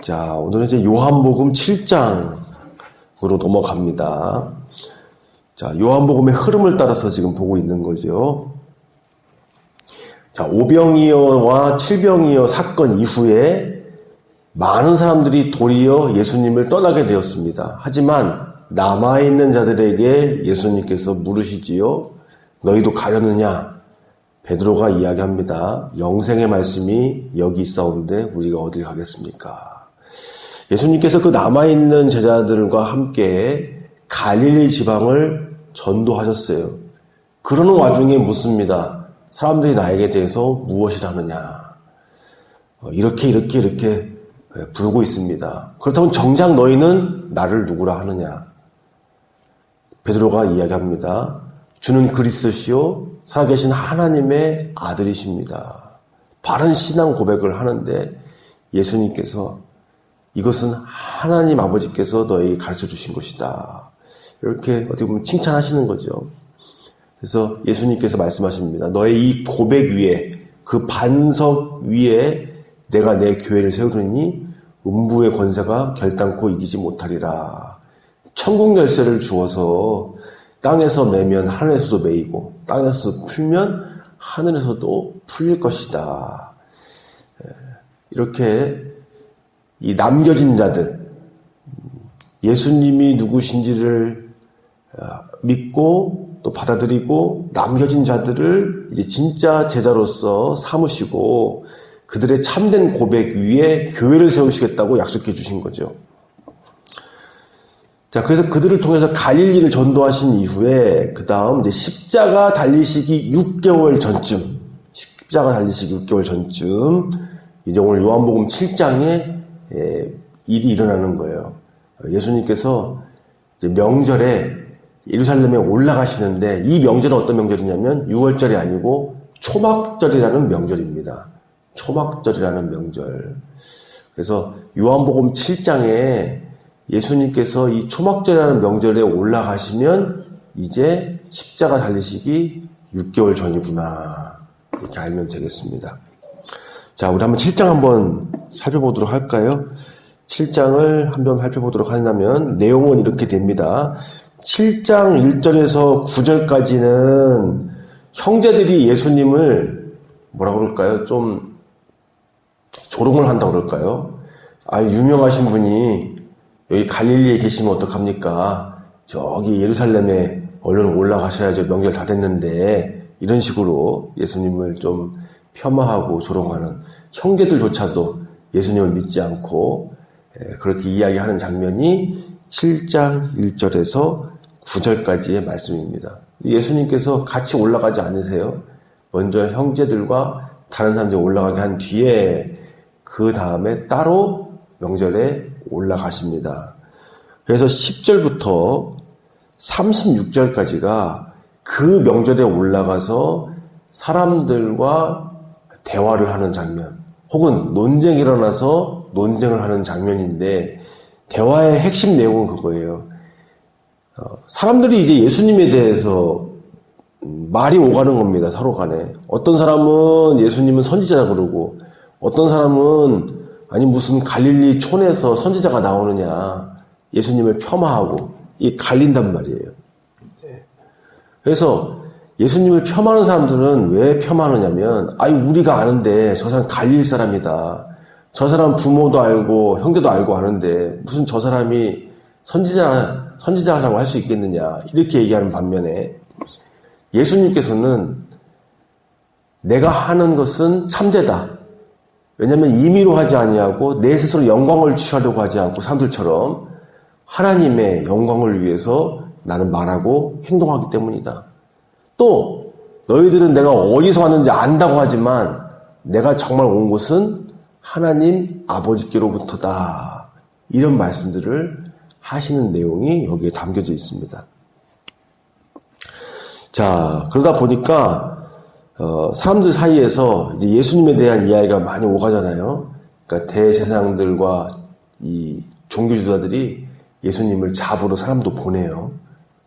자, 오늘은 이제 요한복음 7장으로 넘어갑니다. 자, 요한복음의 흐름을 따라서 지금 보고 있는 거죠. 자, 오병이어와 칠병이어 사건 이후에 많은 사람들이 도리어 예수님을 떠나게 되었습니다. 하지만 남아있는 자들에게 예수님께서 물으시지요. 너희도 가려느냐? 베드로가 이야기합니다. 영생의 말씀이 여기 있사온데 우리가 어딜 가겠습니까? 예수님께서 그 남아있는 제자들과 함께 갈릴리 지방을 전도하셨어요. 그러는 와중에 묻습니다. 사람들이 나에게 대해서 무엇이라 하느냐? 이렇게 부르고 있습니다. 그렇다면 정작 너희는 나를 누구라 하느냐? 베드로가 이야기합니다. 주는 그리스도시요 살아계신 하나님의 아들이십니다. 바른 신앙 고백을 하는데 예수님께서 이것은 하나님 아버지께서 너에게 가르쳐 주신 것이다. 이렇게 어떻게 보면 칭찬하시는 거죠. 그래서 예수님께서 말씀하십니다. 너의 이 고백 위에, 그 반석 위에 내가 내 교회를 세우리니 음부의 권세가 결단코 이기지 못하리라. 천국 열쇠를 주어서 땅에서 매면 하늘에서도 매이고 땅에서 풀면 하늘에서도 풀릴 것이다. 이렇게 이 남겨진 자들, 예수님이 누구신지를 믿고 또 받아들이고 남겨진 자들을 이제 진짜 제자로서 삼으시고 그들의 참된 고백 위에 교회를 세우시겠다고 약속해 주신 거죠. 자, 그래서 그들을 통해서 갈릴리를 전도하신 이후에 그 다음 이제 십자가 달리시기 6개월 전쯤, 이제 오늘 요한복음 7장에 일이 일어나는 거예요. 예수님께서 이제 명절에 예루살렘에 올라가시는데 이 명절은 어떤 명절이냐면 6월절이 아니고 초막절이라는 명절입니다. 초막절이라는 명절. 그래서 요한복음 7장에 예수님께서 이 초막절이라는 명절에 올라가시면 이제 십자가 달리시기 6개월 전이구나. 이렇게 알면 되겠습니다. 자, 우리 한번 7장 한번 살펴보도록 할까요? 7장을 한번 살펴보도록 한다면 내용은 이렇게 됩니다. 7장 1절에서 9절까지는 형제들이 예수님을 뭐라 그럴까요? 좀 조롱을 한다고 그럴까요? 유명하신 분이 여기 갈릴리에 계시면 어떡합니까? 저기 예루살렘에 얼른 올라가셔야죠. 명절 다 됐는데. 이런 식으로 예수님을 좀 폄하하고 조롱하는 형제들조차도 예수님을 믿지 않고 그렇게 이야기하는 장면이 7장 1절에서 9절까지의 말씀입니다. 예수님께서 같이 올라가지 않으세요? 먼저 형제들과 다른 사람들이 올라가게 한 뒤에 그 다음에 따로 명절에 올라가십니다. 그래서 10절부터 36절까지가 그 명절에 올라가서 사람들과 대화를 하는 장면, 혹은 논쟁이 일어나서 논쟁을 하는 장면인데 대화의 핵심 내용은 그거예요. 사람들이 이제 예수님에 대해서 말이 오가는 겁니다. 서로 간에. 어떤 사람은 예수님은 선지자다 그러고 어떤 사람은 아니 무슨 갈릴리 촌에서 선지자가 나오느냐 예수님을 폄하하고 이 갈린단 말이에요. 그래서 예수님을 폄하하는 사람들은 왜 폄하하느냐면 우리가 아는데 저 사람 갈릴 사람이다. 저 사람 부모도 알고 형제도 알고 아는데 무슨 저 사람이 선지자라고 할 수 있겠느냐 이렇게 얘기하는 반면에 예수님께서는 내가 하는 것은 참되다. 왜냐하면 임의로 하지 아니하고 내 스스로 영광을 취하려고 하지 않고 사람들처럼 하나님의 영광을 위해서 나는 말하고 행동하기 때문이다. 또 너희들은 내가 어디서 왔는지 안다고 하지만 내가 정말 온 곳은 하나님 아버지께로부터다. 이런 말씀들을 하시는 내용이 여기에 담겨져 있습니다. 자, 그러다 보니까 사람들 사이에서 이제 예수님에 대한 이야기가 많이 오가잖아요. 그러니까 대제사장들과 이 종교지도자들이 예수님을 잡으러 사람도 보내요.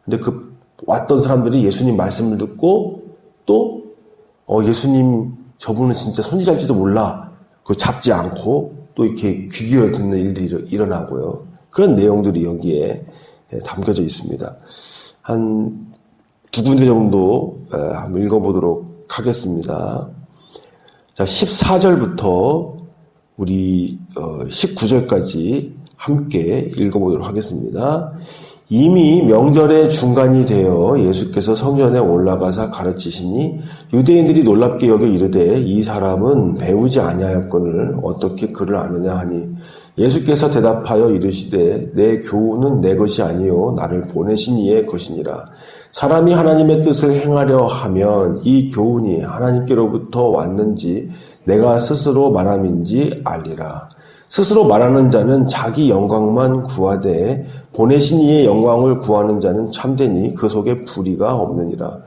근데 그 왔던 사람들이 예수님 말씀을 듣고 또 예수님 저분은 진짜 선지자일지도 몰라. 그거 잡지 않고 또 이렇게 귀 기울여 듣는 일들이 일어나고요. 그런 내용들이 여기에 담겨져 있습니다. 한 두 군데 정도 한번 읽어보도록 하겠습니다. 자, 14절부터 우리 19절까지 함께 읽어보도록 하겠습니다. 이미 명절의 중간이 되어 예수께서 성전에 올라가사 가르치시니 유대인들이 놀랍게 여겨 이르되 이 사람은 배우지 아니하였거늘 어떻게 그를 아느냐 하니 예수께서 대답하여 이르시되 내 교훈은 내 것이 아니요 나를 보내신 이의 것이니라. 사람이 하나님의 뜻을 행하려 하면 이 교훈이 하나님께로부터 왔는지 내가 스스로 말함인지 알리라. 스스로 말하는 자는 자기 영광만 구하되 보내신 이의 영광을 구하는 자는 참되니 그 속에 불의가 없느니라.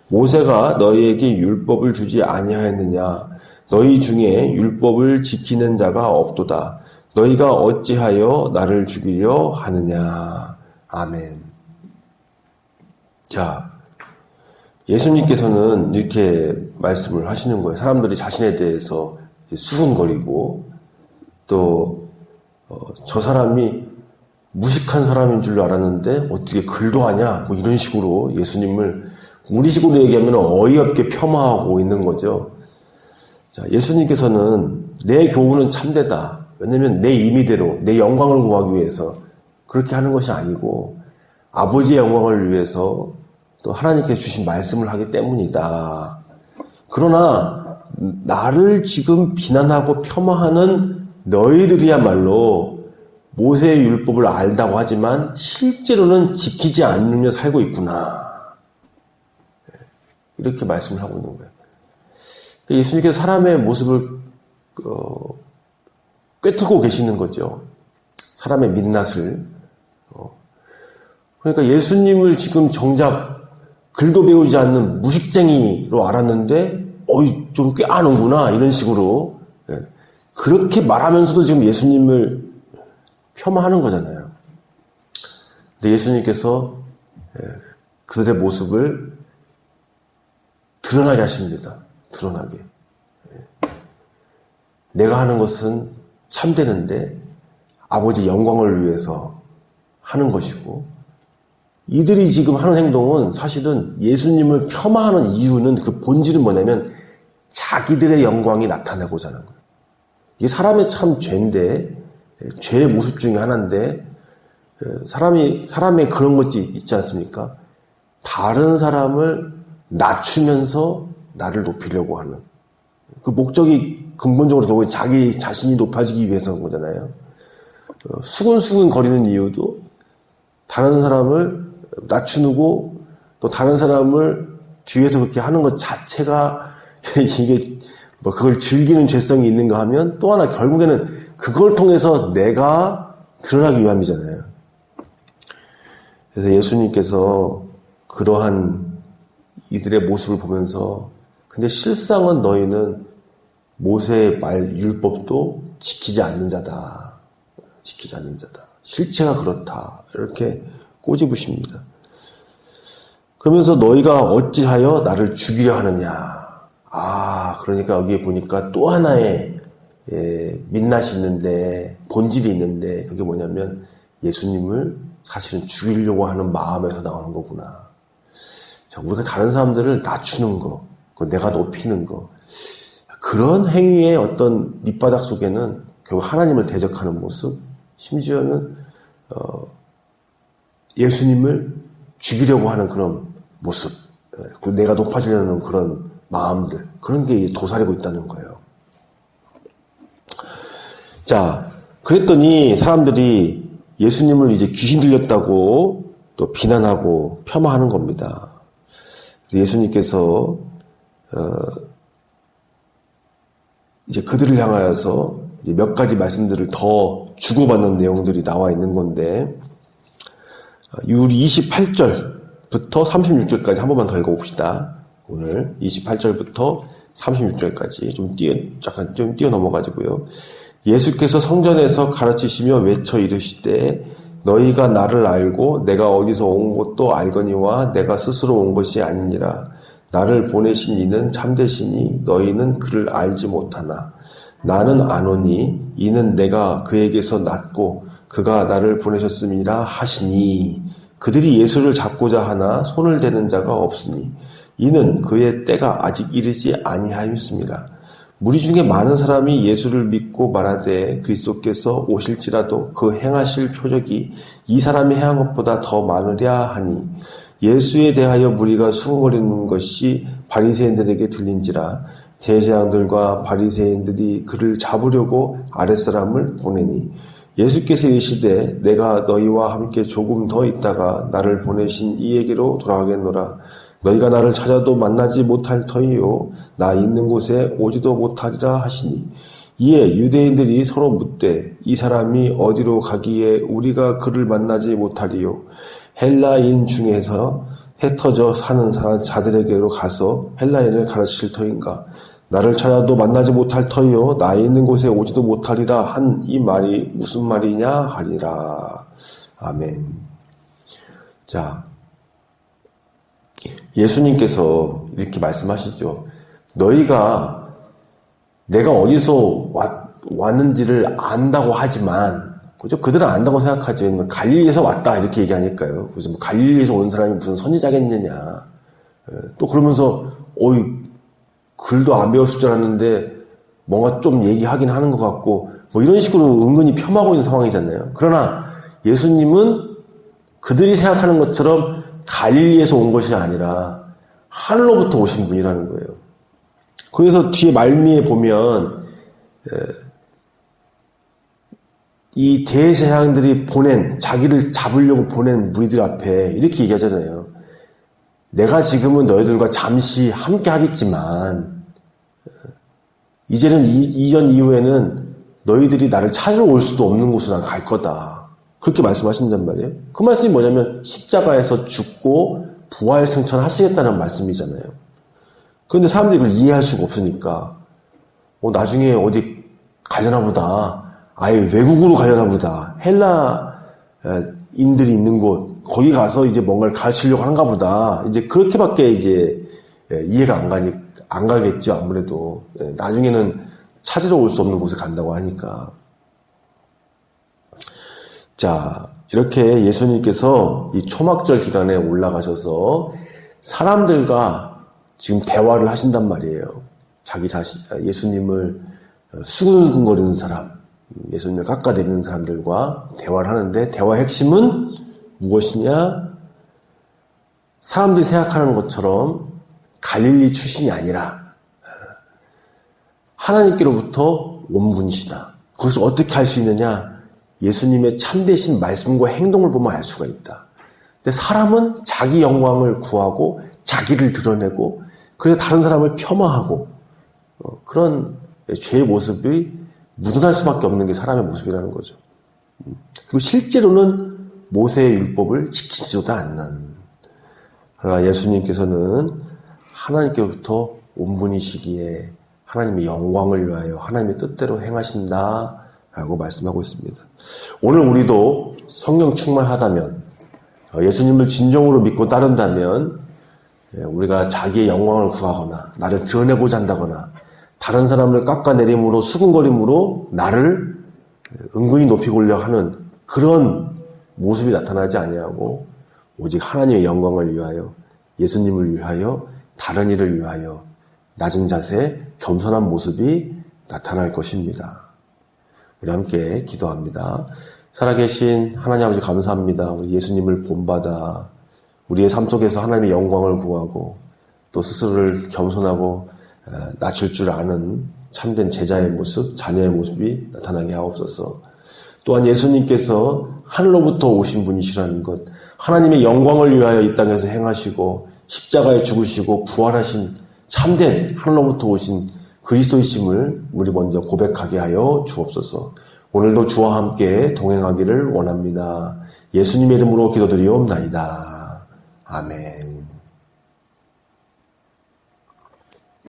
모세가 너희에게 율법을 주지 아니하였느냐? 너희 중에 율법을 지키는 자가 없도다. 너희가 어찌하여 나를 죽이려 하느냐? 아멘. 자, 예수님께서는 이렇게 말씀을 하시는 거예요. 사람들이 자신에 대해서 수군거리고 또 저 사람이 무식한 사람인 줄 알았는데 어떻게 글도 하냐? 뭐 이런 식으로 예수님을 우리식으로 얘기하면 어이없게 폄하하고 있는 거죠. 자, 예수님께서는 내 교훈은 참되다. 왜냐하면 내 임의대로 내 영광을 구하기 위해서 그렇게 하는 것이 아니고 아버지의 영광을 위해서 또 하나님께서 주신 말씀을 하기 때문이다. 그러나 나를 지금 비난하고 폄하하는 너희들이야말로 모세의 율법을 알다고 하지만 실제로는 지키지 않으며 살고 있구나. 이렇게 말씀을 하고 있는 거예요. 예수님께서 사람의 모습을 꿰뚫고 계시는 거죠. 사람의 민낯을. 그러니까 예수님을 지금 정작 글도 배우지 않는 무식쟁이로 알았는데 좀 꽤 아는구나 이런 식으로 그렇게 말하면서도 지금 예수님을 폄하하는 거잖아요. 근데 예수님께서 그들의 모습을 드러나게 하십니다. 드러나게. 내가 하는 것은 참되는데 아버지 영광을 위해서 하는 것이고 이들이 지금 하는 행동은 사실은 예수님을 폄하하는 이유는 그 본질은 뭐냐면 자기들의 영광이 나타나고자 하는 거예요. 이게 사람의 참 죄인데 죄의 모습 중에 하나인데 사람의 그런 것이 있지 않습니까? 다른 사람을 낮추면서 나를 높이려고 하는 그 목적이 근본적으로 결국 자기 자신이 높아지기 위해서인 거잖아요. 수근수근 거리는 이유도 다른 사람을 낮추고 또 다른 사람을 뒤에서 그렇게 하는 것 자체가 이게 뭐 그걸 즐기는 죄성이 있는가 하면 또 하나 결국에는 그걸 통해서 내가 드러나기 위함이잖아요. 그래서 예수님께서 그러한 이들의 모습을 보면서 근데 실상은 너희는 모세의 말 율법도 지키지 않는 자다. 지키지 않는 자다. 실체가 그렇다. 이렇게 꼬집으십니다. 그러면서 너희가 어찌하여 나를 죽이려 하느냐. 그러니까 여기에 보니까 또 하나의 민낯이 있는데 본질이 있는데 그게 뭐냐면 예수님을 사실은 죽이려고 하는 마음에서 나오는 거구나. 자, 우리가 다른 사람들을 낮추는 거, 내가 높이는 거 그런 행위의 어떤 밑바닥 속에는 결국 하나님을 대적하는 모습 심지어는 예수님을 죽이려고 하는 그런 모습 그리고 내가 높아지려는 그런 마음들 그런 게 도사리고 있다는 거예요. 자, 그랬더니 사람들이 예수님을 이제 귀신 들렸다고 또 비난하고 폄하하는 겁니다. 예수님께서 이제 그들을 향하여서 이제 몇 가지 말씀들을 더 주고받는 내용들이 나와 있는 건데 우리 28절부터 36절까지 한 번만 더 읽어봅시다. 오늘 28절부터 36절까지 잠깐 뛰어 넘어가지고요. 예수께서 성전에서 가르치시며 외쳐 이르시되 너희가 나를 알고 내가 어디서 온 것도 알거니와 내가 스스로 온 것이 아니니라. 나를 보내신 이는 참되시니 너희는 그를 알지 못하나 나는 아노니 이는 내가 그에게서 났고 그가 나를 보내셨음이라 하시니 그들이 예수를 잡고자 하나 손을 대는 자가 없으니 이는 그의 때가 아직 이르지 아니하였습니다. 무리 중에 많은 사람이 예수를 믿고 말하되 그리스도께서 오실지라도 그 행하실 표적이 이 사람이 행한 것보다 더 많으랴 하니 예수에 대하여 무리가 수군거리는 것이 바리새인들에게 들린지라 제사장들과 바리새인들이 그를 잡으려고 아랫사람을 보내니 예수께서 이르시되 내가 너희와 함께 조금 더 있다가 나를 보내신 이에게로 돌아가겠노라. 너희가 나를 찾아도 만나지 못할 터이요 나 있는 곳에 오지도 못하리라 하시니 이에 유대인들이 서로 묻되 이 사람이 어디로 가기에 우리가 그를 만나지 못하리요. 헬라인 중에서 흩어져 사는 자들에게로 가서 헬라인을 가르칠 터인가. 나를 찾아도 만나지 못할 터이요 나 있는 곳에 오지도 못하리라 한 이 말이 무슨 말이냐 하리라. 아멘. 자, 예수님께서 이렇게 말씀하시죠. 너희가 내가 어디서 왔는지를 안다고 하지만, 그죠? 그들은 안다고 생각하죠. 갈릴리에서 왔다 이렇게 얘기하니까요. 그래서 뭐 갈릴리에서 온 사람이 무슨 선지자겠느냐. 또 그러면서 글도 안 배웠을 줄 알았는데 뭔가 좀 얘기하긴 하는 것 같고 뭐 이런 식으로 은근히 폄하하고 있는 상황이잖아요. 그러나 예수님은 그들이 생각하는 것처럼 갈릴리에서 온 것이 아니라 하늘로부터 오신 분이라는 거예요. 그래서 뒤에 말미에 보면 이 대제사장들이 자기를 잡으려고 보낸 무리들 앞에 이렇게 얘기하잖아요. 내가 지금은 너희들과 잠시 함께 하겠지만 이제는 이전 이후에는 너희들이 나를 찾으러 올 수도 없는 곳으로 난 갈 거다. 그렇게 말씀하신단 말이에요. 그 말씀이 뭐냐면 십자가에서 죽고 부활 승천하시겠다는 말씀이잖아요. 그런데 사람들이 그걸 이해할 수가 없으니까 나중에 어디 가려나 보다. 아예 외국으로 가려나 보다. 헬라인들이 있는 곳 거기 가서 이제 뭔가를 가르치려고 한가 보다. 이제 그렇게밖에 이제 이해가 안 가겠죠. 아무래도 나중에는 찾으러 올 수 없는 곳에 간다고 하니까. 자, 이렇게 예수님께서 이 초막절 기간에 올라가셔서 사람들과 지금 대화를 하신단 말이에요. 자기 자신, 예수님을 수근수근거리는 사람, 예수님을 깎아내리는 사람들과 대화를 하는데 대화의 핵심은 무엇이냐? 사람들이 생각하는 것처럼 갈릴리 출신이 아니라 하나님께로부터 온 분이시다. 그것을 어떻게 할 수 있느냐? 예수님의 참되신 말씀과 행동을 보면 알 수가 있다. 근데 사람은 자기 영광을 구하고 자기를 드러내고 그래서 다른 사람을 폄하하고 그런 죄의 모습이 묻어날 수밖에 없는 게 사람의 모습이라는 거죠. 그리고 실제로는 모세의 율법을 지키지도 않는. 그러나 예수님께서는 하나님께로부터 온 분이시기에 하나님의 영광을 위하여 하나님의 뜻대로 행하신다라고 말씀하고 있습니다. 오늘 우리도 성령 충만하다면 예수님을 진정으로 믿고 따른다면 우리가 자기의 영광을 구하거나 나를 드러내고자 한다거나 다른 사람을 깎아내림으로 수근거림으로 나를 은근히 높이고려 하는 그런 모습이 나타나지 아니하고 오직 하나님의 영광을 위하여 예수님을 위하여 다른 일을 위하여 낮은 자세 겸손한 모습이 나타날 것입니다. 우리 함께 기도합니다. 살아계신 하나님 아버지 감사합니다. 우리 예수님을 본받아 우리의 삶 속에서 하나님의 영광을 구하고 또 스스로를 겸손하고 낮출 줄 아는 참된 제자의 모습, 자녀의 모습이 나타나게 하옵소서. 또한 예수님께서 하늘로부터 오신 분이시라는 것, 하나님의 영광을 위하여 이 땅에서 행하시고 십자가에 죽으시고 부활하신 참된 하늘로부터 오신 그리스도이심을 우리 먼저 고백하게 하여 주옵소서. 오늘도 주와 함께 동행하기를 원합니다. 예수님의 이름으로 기도드리옵나이다. 아멘.